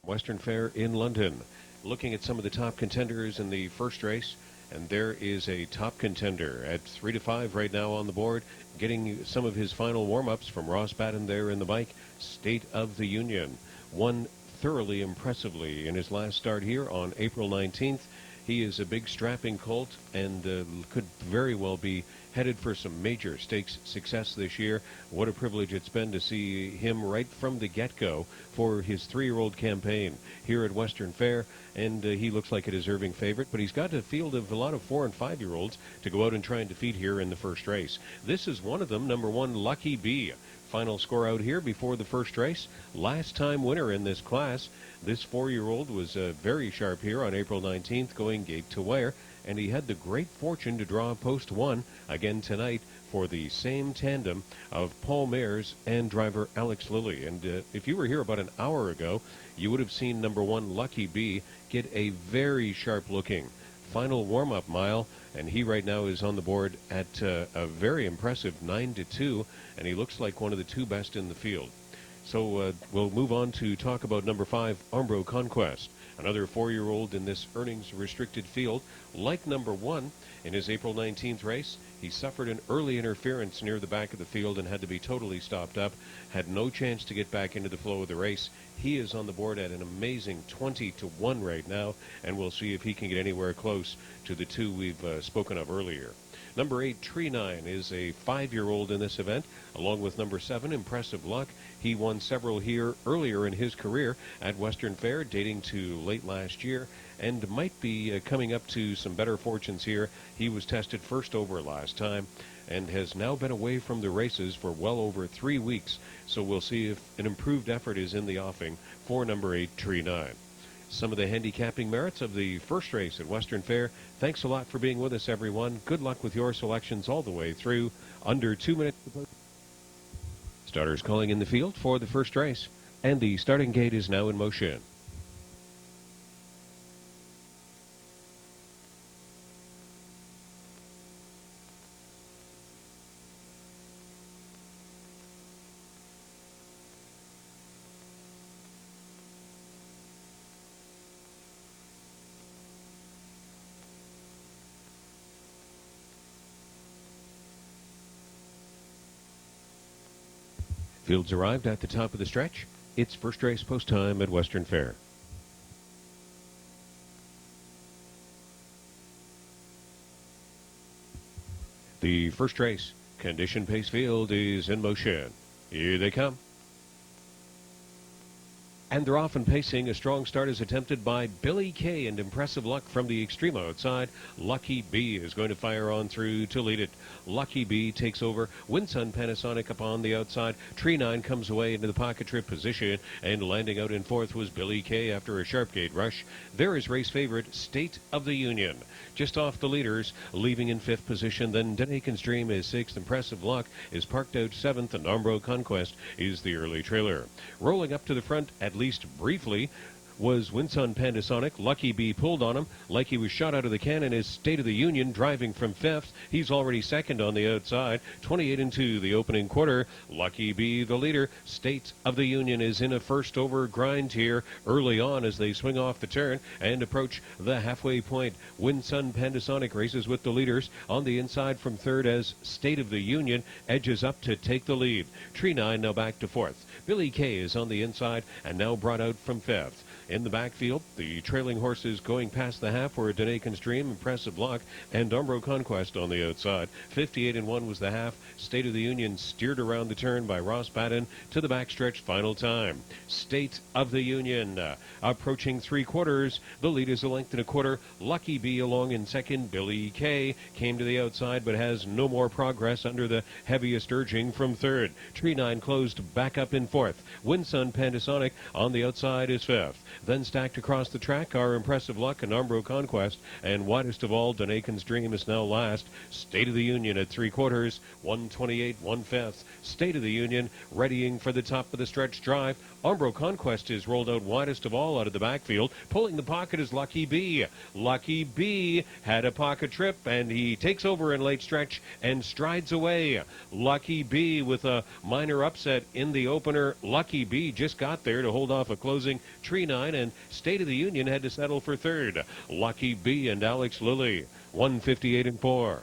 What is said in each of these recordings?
Western Fair in London. Looking at some of the top contenders in the first race, and there is a top contender at 3 to 5 right now on the board, getting some of his final warm-ups from Ross Batten there in the bike. State of the Union won thoroughly impressively in his last start here on April 19th. He is a big strapping colt and could very well be headed for some major stakes success this year. What a privilege it's been to see him right from the get-go for his 3-year-old campaign here at Western Fair, and he looks like a deserving favorite, but he's got a field of a lot of 4 and 5-year-olds to go out and try and defeat here in the first race. This is one of them, number 1, Lucky Bee. Final score out here before the first race. Last time winner in this class. This 4-year-old was very sharp here on April 19th, going gate to wire, and he had the great fortune to draw post 1 again tonight for the same tandem of Paul Mairs and driver Alex Lilley. And if you were here about an hour ago, you would have seen number 1 Lucky Bee get a very sharp-looking final warm-up mile, and he right now is on the board at a very impressive 9 to 2, and he looks like one of the 2 best in the field. So we'll move on to talk about number 5, Umbro Conquest, another 4-year-old in this earnings-restricted field. Like number 1 in his April 19th race, he suffered an early interference near the back of the field and had to be totally stopped up, had no chance to get back into the flow of the race. He is on the board at an amazing 20 to 1 right now, and we'll see if he can get anywhere close to the 2 we've spoken of earlier. Number 8, Tree 9, is a 5-year-old in this event, along with number 7, Impressive Luck. He won several here earlier in his career at Western Fair, dating to late last year, and might be coming up to some better fortunes here. He was tested first over last time and has now been away from the races for well over 3 weeks, so we'll see if an improved effort is in the offing for number 8, Tree 9. Some of the handicapping merits of the first race at Western Fair. Thanks a lot for being with us, everyone. Good luck with your selections all the way through. Under 2 minutes. Starters calling in the field for the first race, and the starting gate is now in motion. Fields arrived at the top of the stretch. It's first race post time at Western Fair. The first race condition pace field is in motion. Here they come. And they're off and pacing. A strong start is attempted by Billy Kay, and Impressive Luck from the extreme outside. Lucky Bee is going to fire on through to lead it. Lucky Bee takes over. Winsun Panasonic up on the outside. Tree 9 comes away into the pocket trip position, and landing out in 4th was Billy Kay after a sharp gate rush. There is race favorite State of the Union, just off the leaders, leaving in 5th position. Then Denakin's Dream is 6th. Impressive Luck is parked out 7th, and Umbro Conquest is the early trailer. Rolling up to the front, at least briefly, was Winsun Panasonic. Lucky Bee pulled on him like he was shot out of the cannon. Is State of the Union driving from 5th. He's already 2nd on the outside. 28 into the opening quarter. Lucky Bee the leader. State of the Union is in a first over grind here early on as they swing off the turn and approach the halfway point. Winsun Panasonic races with the leaders on the inside from 3rd as State of the Union edges up to take the lead. Tree 9 now back to 4th. Billy Kay is on the inside and now brought out from 5th. In the backfield, the trailing horses going past the half were Denakin's Dream, Impressive Luck, and Umbro Conquest on the outside. 58 and 1 was the half. State of the Union steered around the turn by Ross Batten to the backstretch final time. State of the Union approaching 3/4. The lead is a length and a quarter. Lucky Bee along in 2nd. Billy Kay came to the outside but has no more progress under the heaviest urging from 3rd. Tree 9 closed back up in 4th. Winsun Panasonic on the outside is 5th. Then stacked across the track are Impressive Luck and Umbro Conquest, and widest of all, Denakin's Dream is now last. State of the Union at 3/4, 128, 1/5. State of the Union readying for the top of the stretch drive. Umbro Conquest is rolled out widest of all out of the backfield. Pulling the pocket is Lucky Bee. Lucky Bee had a pocket trip, and he takes over in late stretch and strides away. Lucky Bee with a minor upset in the opener. Lucky Bee just got there to hold off a closing Tree 9 1:59, and State of the Union had to settle for third. Lucky B and Alex Lilley, 1:58 and 4.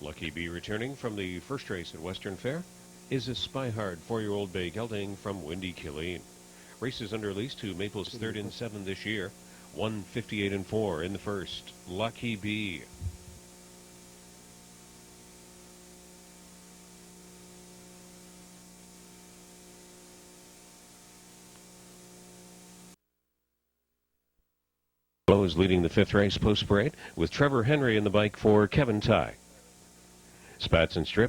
Lucky B returning from the first race at Western Fair is a Spyhard 4-year-old bay gelding from Windy Killeen. Races under lease to Maple's 3rd and 7 this year. 1:58 and 4 in the first. Lucky B. Is leading the 5th race post parade with Trevor Henry in the bike for Kevin Ty. Spats and Strip